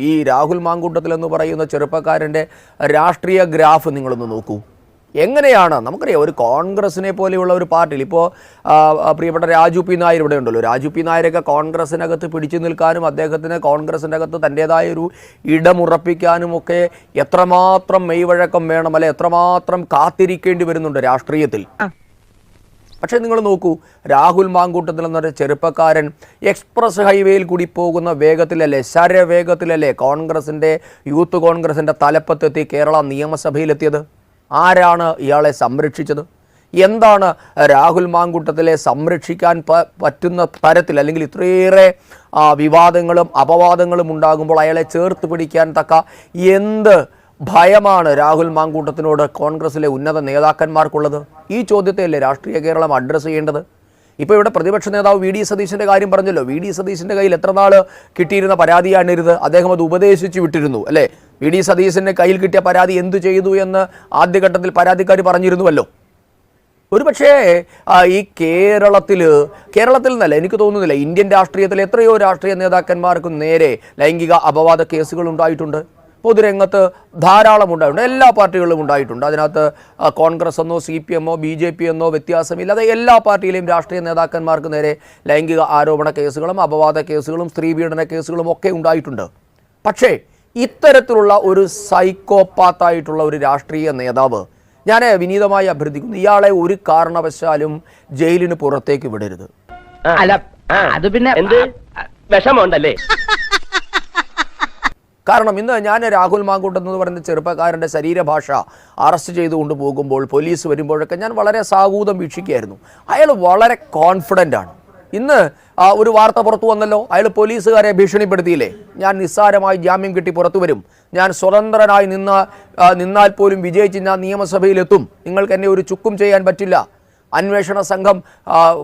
ഈ രാഹുൽ മാങ്കൂട്ടത്തിൽ എന്ന് പറയുന്ന ചെറുപ്പക്കാരൻ്റെ രാഷ്ട്രീയ ഗ്രാഫ് നിങ്ങളൊന്ന് നോക്കൂ. എങ്ങനെയാണ് നമുക്കറിയാം, ഒരു കോൺഗ്രസിനെ പോലെയുള്ള ഒരു പാർട്ടിയിൽ ഇപ്പോൾ പ്രിയപ്പെട്ട രാജു പി നായർ ഇവിടെ ഉണ്ടല്ലോ. രാജു പി നായരൊക്കെ കോൺഗ്രസിനകത്ത് പിടിച്ചു നിൽക്കാനും അദ്ദേഹത്തിന് കോൺഗ്രസിൻ്റെ അകത്ത് തൻ്റേതായൊരു ഇടമുറപ്പിക്കാനും ഒക്കെ എത്രമാത്രം മെയ്വഴക്കം വേണം, അല്ലെ എത്രമാത്രം കാത്തിരിക്കേണ്ടി വരുന്നുണ്ട് രാഷ്ട്രീയത്തിൽ. പക്ഷേ നിങ്ങൾ നോക്കൂ, രാഹുൽ മാങ്കൂട്ടത്തിൽ എന്നൊരു ചെറുപ്പക്കാരൻ എക്സ്പ്രസ് ഹൈവേയിൽ കൂടി പോകുന്ന വേഗത്തിലല്ലേ, ശരവേഗത്തിലല്ലേ യൂത്ത് കോൺഗ്രസിൻ്റെ തലപ്പത്തെത്തി കേരള നിയമസഭയിലെത്തിയത്. ആരാണ് ഇയാളെ സംരക്ഷിച്ചത്? എന്താണ് രാഹുൽ മാങ്കൂട്ടത്തിലെ സംരക്ഷിക്കാൻ പറ്റുന്ന തരത്തിൽ, അല്ലെങ്കിൽ ഇത്രയേറെ വിവാദങ്ങളും അപവാദങ്ങളും ഉണ്ടാകുമ്പോൾ അയാളെ ചേർത്ത് പിടിക്കാൻ തക്ക എന്ത് ഭയമാണ് രാഹുൽ മാങ്കൂട്ടത്തിനോട് കോൺഗ്രസിലെ ഉന്നത നേതാക്കന്മാർക്കുള്ളത്? ഈ ചോദ്യത്തെയല്ലേ രാഷ്ട്രീയ കേരളം അഡ്രസ്സ് ചെയ്യേണ്ടത്. ഇപ്പോൾ ഇവിടെ പ്രതിപക്ഷ നേതാവ് വി ഡി സതീശൻ്റെ കാര്യം പറഞ്ഞല്ലോ. വി ഡി സതീശൻ്റെ കയ്യിൽ എത്ര നാൾ കിട്ടിയിരുന്ന പരാതിയാണിരുത്. അദ്ദേഹം അത് ഉപദേശിച്ച് വിട്ടിരുന്നു അല്ലേ. വി ഡി സതീശൻ്റെ കയ്യിൽ കിട്ടിയ പരാതി എന്തു ചെയ്തു എന്ന് ആദ്യഘട്ടത്തിൽ പരാതിക്കാർ പറഞ്ഞിരുന്നുവല്ലോ. ഒരുപക്ഷേ ഈ കേരളത്തിൽ നിന്നല്ല, എനിക്ക് തോന്നുന്നില്ല, ഇന്ത്യൻ രാഷ്ട്രീയത്തിൽ എത്രയോ രാഷ്ട്രീയ നേതാക്കന്മാർക്ക് നേരെ ലൈംഗിക അപവാദ കേസുകൾ ഉണ്ടായിട്ടുണ്ട്. പൊതുരംഗത്ത് ധാരാളം ഉണ്ടായിട്ടുണ്ട്, എല്ലാ പാർട്ടികളിലും ഉണ്ടായിട്ടുണ്ട്. അതിനകത്ത് കോൺഗ്രസ് എന്നോ CPM ഓ BJP എന്നോ വ്യത്യാസമില്ലാതെ എല്ലാ പാർട്ടിയിലെയും രാഷ്ട്രീയ നേതാക്കന്മാർക്ക് നേരെ ലൈംഗിക ആരോപണ കേസുകളും അപവാദ കേസുകളും സ്ത്രീപീഡന കേസുകളും ഒക്കെ ഉണ്ടായിട്ടുണ്ട്. പക്ഷേ ഇത്തരത്തിലുള്ള ഒരു സൈക്കോപാത്തായിട്ടുള്ള ഒരു രാഷ്ട്രീയ നേതാവ്, ഞാൻ വിനീതമായി അഭ്യർത്ഥിക്കുന്നു, ഇയാളെ ഒരു കാരണവശാലും ജയിലിന് പുറത്തേക്ക് വിടരുത്. അത് പിന്നെ വിഷമമുണ്ടല്ലേ. കാരണം ഇന്ന് ഞാൻ രാഹുൽ മാങ്കൂട്ടം എന്ന് പറയുന്ന ചെറുപ്പക്കാരൻ്റെ ശരീരഭാഷ അറസ്റ്റ് ചെയ്തുകൊണ്ട് പോകുമ്പോൾ പോലീസ് വരുമ്പോഴൊക്കെ ഞാൻ വളരെ സാഹൂതം വീക്ഷിക്കുകയായിരുന്നു. അയാൾ വളരെ കോൺഫിഡൻ്റ് ആണ്. ഇന്ന് ഒരു വാർത്ത പുറത്തു വന്നല്ലോ, അയാൾ പോലീസുകാരെ ഭീഷണിപ്പെടുത്തിയില്ലേ, ഞാൻ നിസ്സാരമായി ജാമ്യം കിട്ടി പുറത്തു വരും, ഞാൻ സ്വതന്ത്രനായി നിന്നാൽ പോലും വിജയിച്ച് ഞാൻ നിയമസഭയിലെത്തും, നിങ്ങൾക്ക് എന്നെ ഒരു ചുക്കും ചെയ്യാൻ പറ്റില്ല. അന്വേഷണ സംഘം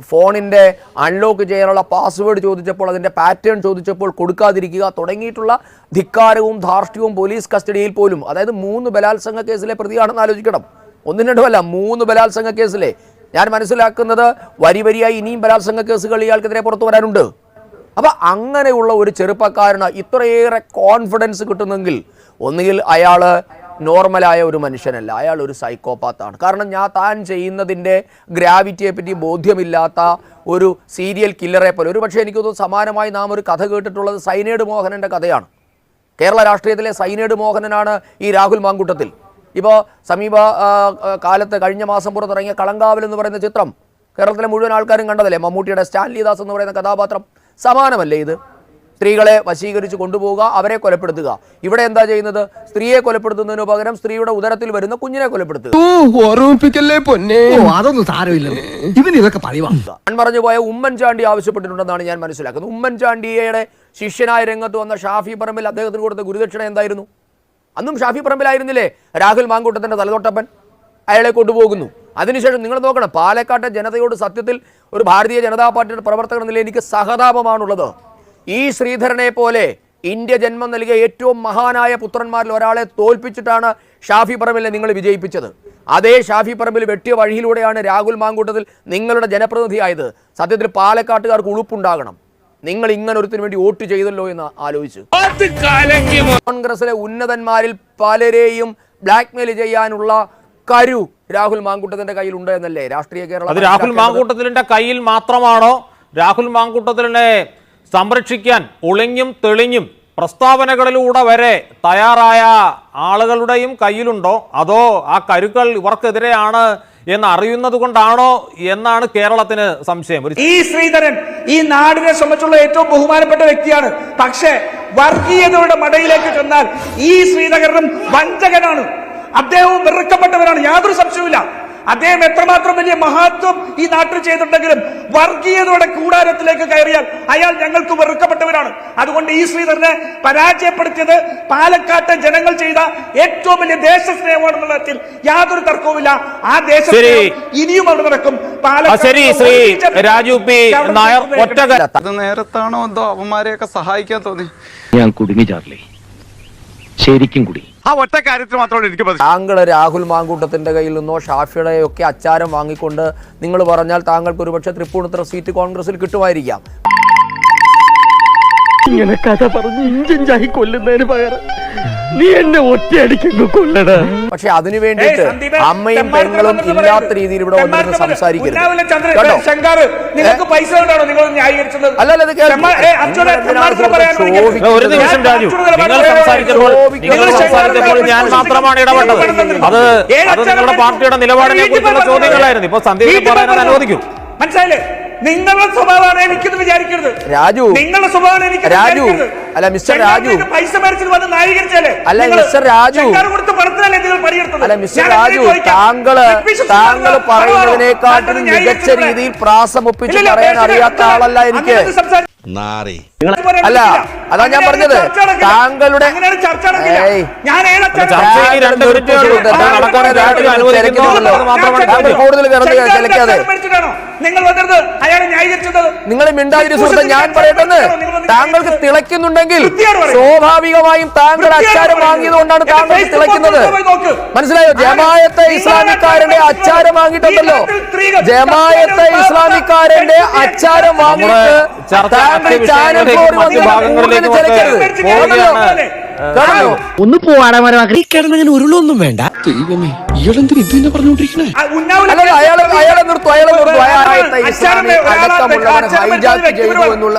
ഫോണിൻ്റെ അൺലോക്ക് ചെയ്യാനുള്ള പാസ്വേഡ് ചോദിച്ചപ്പോൾ, അതിൻ്റെ പാറ്റേൺ ചോദിച്ചപ്പോൾ കൊടുക്കാതിരിക്കുക തുടങ്ങിയിട്ടുള്ള ധിക്കാരവും ധാർഷ്ട്യവും പോലീസ് കസ്റ്റഡിയിൽ പോലും, അതായത് 3 ബലാത്സംഗ കേസിലെ പ്രതിയാണെന്ന് ആലോചിക്കണം. 1 2 അല്ല, 3 ബലാത്സംഗ കേസിലെ. ഞാൻ മനസ്സിലാക്കുന്നത് വരിയായി ഇനിയും ബലാത്സംഗ കേസുകൾ ഇയാൾക്കെതിരെ പുറത്തു വരാനുണ്ട്. അപ്പം അങ്ങനെയുള്ള ഒരു ചെറുപ്പക്കാരന് ഇത്രയേറെ കോൺഫിഡൻസ് കിട്ടുന്നെങ്കിൽ ഒന്നുകിൽ അയാൾ നോർമലായ ഒരു മനുഷ്യനല്ല, അയാൾ ഒരു സൈക്കോപാത്താണ്. കാരണം താൻ ചെയ്യുന്നതിൻ്റെ ഗ്രാവിറ്റിയെ പറ്റി ബോധ്യമില്ലാത്ത ഒരു സീരിയൽ കില്ലറെ പോലെ. ഒരു പക്ഷേ എനിക്ക് തോന്നുന്നു സമാനമായി നാം ഒരു കഥ കേട്ടിട്ടുള്ളത് സൈനേഡ് മോഹനൻ്റെ കഥയാണ്. കേരള രാഷ്ട്രീയത്തിലെ സൈനേഡ് മോഹനനാണ് ഈ രാഹുൽ മാങ്കൂട്ടത്തിൽ. ഇപ്പോൾ സമീപ കാലത്ത് കഴിഞ്ഞ മാസം പുറത്തിറങ്ങിയ കളങ്കാവൽ എന്ന് പറയുന്ന ചിത്രം കേരളത്തിലെ മുഴുവൻ ആൾക്കാരും കണ്ടതല്ലേ. മമ്മൂട്ടിയുടെ സ്റ്റാൻലി ദാസ് എന്ന് പറയുന്ന കഥാപാത്രം സമാനമല്ലേ ഇത്? സ്ത്രീകളെ വശീകരിച്ച് കൊണ്ടുപോവുക, അവരെ കൊലപ്പെടുത്തുക. ഇവിടെ എന്താ ചെയ്യുന്നത്? സ്ത്രീയെ കൊലപ്പെടുത്തുന്നതിന് പകരം സ്ത്രീയുടെ ഉദരത്തിൽ വരുന്ന കുഞ്ഞിനെ കൊലപ്പെടുത്തുക. ഞാൻ പറഞ്ഞു പോയ ഉമ്മൻചാണ്ടി ആവശ്യപ്പെട്ടിട്ടുണ്ടെന്നാണ് ഞാൻ മനസ്സിലാക്കുന്നത്. ഉമ്മൻചാണ്ടിയുടെ ശിഷ്യനായ രംഗത്ത് വന്ന ഷാഫി പറമ്പിൽ അദ്ദേഹത്തിന് കൊടുത്ത ഗുരുദക്ഷിണ എന്തായിരുന്നു? അന്നും ഷാഫി പറമ്പിലായിരുന്നില്ലേ രാഹുൽ മാങ്കൂട്ടത്തിൻ്റെ തലതൊട്ടപ്പൻ? അയാളെ കൊണ്ടുപോകുന്നു. അതിനുശേഷം നിങ്ങൾ നോക്കണം, പാലക്കാട്ടെ ജനതയോട് സത്യത്തിൽ ഒരു ഭാരതീയ ജനതാ പാർട്ടിയുടെ പ്രവർത്തകർ എന്ന നിലയിൽ എനിക്ക് സഹതാപമാണുള്ളത്. ഈ ശ്രീധരനെ പോലെ ഇന്ത്യ ജന്മം നൽകിയ ഏറ്റവും മഹാനായ പുത്രന്മാരിൽ ഒരാളെ തോൽപ്പിച്ചിട്ടാണ് ഷാഫി പറമ്പിലിനെ നിങ്ങൾ വിജയിപ്പിച്ചത്. അതേ ഷാഫി പറമ്പിൽ വെട്ടിയ വഴിയിലൂടെയാണ് രാഹുൽ മാങ്കൂട്ടത്തിൽ നിങ്ങളുടെ ജനപ്രതിനിധിയായത്. സത്യത്തിൽ പാലക്കാട്ടുകാർക്ക് ഉളുപ്പുണ്ടാകണം. നിങ്ങൾ ഇങ്ങനെ ഒരുത്തിന് വേണ്ടി വോട്ട് ചെയ്തല്ലോ എന്ന് ആലോചിച്ച്. കോൺഗ്രസിലെ ഉന്നതന്മാരിൽ പലരെയും ബ്ലാക്ക്മെയിൽ ചെയ്യാനുള്ള കരു രാഹുൽ മാങ്കൂട്ടത്തിന്റെ കയ്യിൽ ഉണ്ട് എന്നല്ലേ രാഷ്ട്രീയ കേരളം? അത് രാഹുൽ മാങ്കൂട്ടത്തിന്റെ കയ്യിൽ മാത്രമാണോ? രാഹുൽ മാങ്കൂട്ടത്തിനെ സംരക്ഷിക്കാൻ ഒളിഞ്ഞും തെളിഞ്ഞും പ്രസ്താവനകളിലൂടെ വരെ തയ്യാറായ ആളുകളുടെയും കയ്യിലുണ്ടോ? അതോ ആ കരുക്കൾ ഇവർക്കെതിരെയാണ് എന്ന് അറിയുന്നത് കൊണ്ടാണോ എന്നാണ് കേരളത്തിന് സംശയം. ഈ ശ്രീധരൻ ഈ നാടിനെ സംബന്ധിച്ചുള്ള ഏറ്റവും ബഹുമാനപ്പെട്ട വ്യക്തിയാണ്. പക്ഷേ വർഗീയതയുടെ മടയിലേക്ക് ചെന്നാൽ ഈ ശ്രീധരനും വഞ്ചകനാണ്. അദ്ദേഹവും വെറുക്കപ്പെട്ടവരാണ്, യാതൊരു സംശയവുമില്ല. അദ്ദേഹം എത്രമാത്രം വലിയ മഹത്വം ഈ നാട്ടിൽ ചെയ്തിട്ടുണ്ടെങ്കിലും വർഗീയതയുടെ കൂടാരത്തിലേക്ക് കയറിയാൽ അയാൾ ഞങ്ങൾക്ക് വെറുക്കപ്പെട്ടവരാണ്. അതുകൊണ്ട് ഈ ശ്രീധരനെ പരാജയപ്പെടുത്തിയത് പാലക്കാട്ടെ ജനങ്ങൾ ചെയ്ത ഏറ്റവും വലിയ ദേശസ്നേഹമാണെന്നുള്ള തരത്തിൽ യാതൊരു തർക്കവുമില്ല. ആ ദേശസ്നേഹം ഇനിയും അവിടെ നടക്കും. അത് നേരത്താണോ എന്തോ അവന്മാരെയൊക്കെ സഹായിക്കാൻ തോന്നി. ഞാൻ കുടുങ്ങി ചാർലി, ശരിക്കും കുടി. ആ ഒറ്റ കാര്യത്തിൽ മാത്രമേ എനിക്ക് താങ്കൾ രാഹുൽ മാങ്കൂട്ടത്തിന്റെ കയ്യിൽ നിന്നോ ഷാഫിയുടെയൊക്കെ അച്ചാരം വാങ്ങിക്കൊണ്ട് നിങ്ങൾ പറഞ്ഞാൽ താങ്കൾക്ക് ഒരുപക്ഷെ തൃപ്പൂണിത്തുറ സീറ്റ് കോൺഗ്രസിൽ കിട്ടുമായിരിക്കാം. ഇങ്ങനെ കഥ പറഞ്ഞ് ഇഞ്ചിഞ്ചായി കൊല്ലുന്നതിന് പകരം നീ എന്നെ ഒറ്റയടിക്കങ്ങ് കൊല്ലടാ. പക്ഷെ അതിനു വേണ്ടിയിട്ട് അമ്മയും പെങ്ങളും ഇല്ലാത്ത രീതിയിൽ ഇവിടെ വന്നിരുന്ന് സംസാരിക്കരുത് കേട്ടോ. നിങ്ങൾക്ക് പൈസ കൊണ്ടാണോ നിങ്ങൾ ന്യായീകരിച്ചത്? അല്ലല്ല, ഇത് കേൾക്കൂ. ഒരു നിമിഷം രാജു, നിങ്ങൾ സംസാരിച്ചപ്പോൾ ഞാൻ മാത്രമാണ് ഇടപെട്ടത്. അത് നിങ്ങളുടെ പാർട്ടിയുടെ നിലപാടിനെ കുറിച്ചുള്ള ചോദ്യങ്ങളായിരുന്നു. ഇപ്പൊ സന്ദീപ് പറയാൻ അനുവദിക്കും. മനസ്സിലായില്ലേ? നിങ്ങളുടെ സ്വഭാവമാണ് എനിക്കെന്ന് വിചാരിക്കരുത് രാജു. നിങ്ങളുടെ സ്വഭാവമാണ് എനിക്ക് രാജു അല്ല മിസ്റ്റർ രാജു പൈസ മേടിച്ചിട്ട് വന്ന് ന്യായീകരിച്ചാലേ അല്ല മിസ്റ്റർ രാജു കൊടുത്ത പണത്തിനല്ലേ നിങ്ങൾ പണിയെടുത്തത്? അല്ല മിസ്റ്റർ രാജു, താങ്കൾ പറയുന്നതിനേക്കാട്ടും മികച്ച രീതിയിൽ പ്രാസമൊപ്പിച്ച് പറയാൻ അറിയാത്ത ആളല്ല എനിക്ക്. അല്ല അതാ ഞാൻ പറഞ്ഞത്, താങ്കളുടെ കൂടുതൽ ചലിക്കാതെ നിങ്ങൾ മിണ്ടാതിരി സുഹൃത്ത്. ഞാൻ പറയട്ടെന്ന്, താങ്കൾക്ക് തിളയ്ക്കുന്നുണ്ടെങ്കിൽ സ്വാഭാവികമായും താങ്കൾ അച്ചാരം വാങ്ങിയത് കൊണ്ടാണ് താങ്കൾക്ക് തിളയ്ക്കുന്നത്. മനസ്സിലായോ? ജമായത്തെ ഇസ്ലാമിക്കാരന്റെ അച്ചാരം വാങ്ങിയിട്ടുണ്ടല്ലോ, ജമായത്തെ ഇസ്ലാമിക്കാരന്റെ അച്ചാരം വാങ്ങിയിട്ട് താങ്കൾ ചാനൽ ഒന്ന് പോവാടമാരമാക്കി കിടന്നങ്ങനെ ഉരുളൊന്നും വേണ്ട. ദൈവമേ, ഇയാളെന്തിന് ഇതിനെ പറഞ്ഞോണ്ടിരിക്കണേ? അയാളെ നിർത്തും, അയാളെ ഇസ്ലാമി അടക്കമുള്ളവരെ ഹൈജാക്ക് ചെയ്തു എന്നുള്ള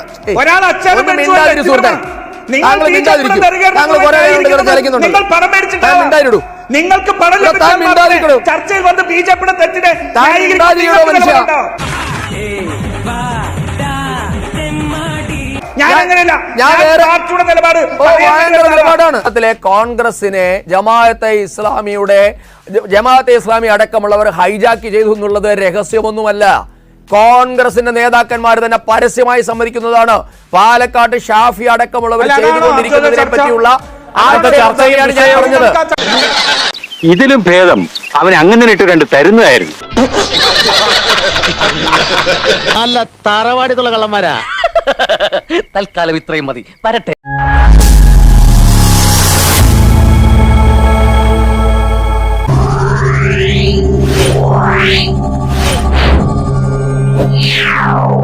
മിണ്ടാതിരി സുഹൃത്തെ. താങ്കൾ മിണ്ടാതിരിക്കും. താങ്കൾ കുറെ ചലിക്കുന്നുണ്ട്. മിണ്ടാതിരിടൂ. നിങ്ങൾക്ക് പണം ചർച്ചയിൽ വന്ന് ബിജെപിയുടെ തെറ്റിനെ മനുഷ്യ. നിലപാടാണ് കോൺഗ്രസിനെ ജമാഅത്തെ ഇസ്ലാമി അടക്കമുള്ളവർ ഹൈജാക്ക് ചെയ്തു എന്നുള്ളത് രഹസ്യമൊന്നുമല്ല. കോൺഗ്രസിന്റെ നേതാക്കന്മാർ തന്നെ പരസ്യമായി സമ്മതിക്കുന്നതാണ്. പാലക്കാട് ഷാഫി അടക്കമുള്ളവർ ചെയ്തുകൊണ്ടിരിക്കുന്നതിനെ പറ്റിയുള്ള ചർച്ചയാണ് ഞാൻ പറഞ്ഞത്. ഇതിലും ഭേദം അവൻ അങ്ങനെ ഇട്ട് കണ്ട് തരുന്നതായിരുന്നു. നല്ല തറവാടിത്തുള്ള കള്ളന്മാരാ. തൽക്കാലം ഇത്രയും മതി. വരട്ടെ. Wow.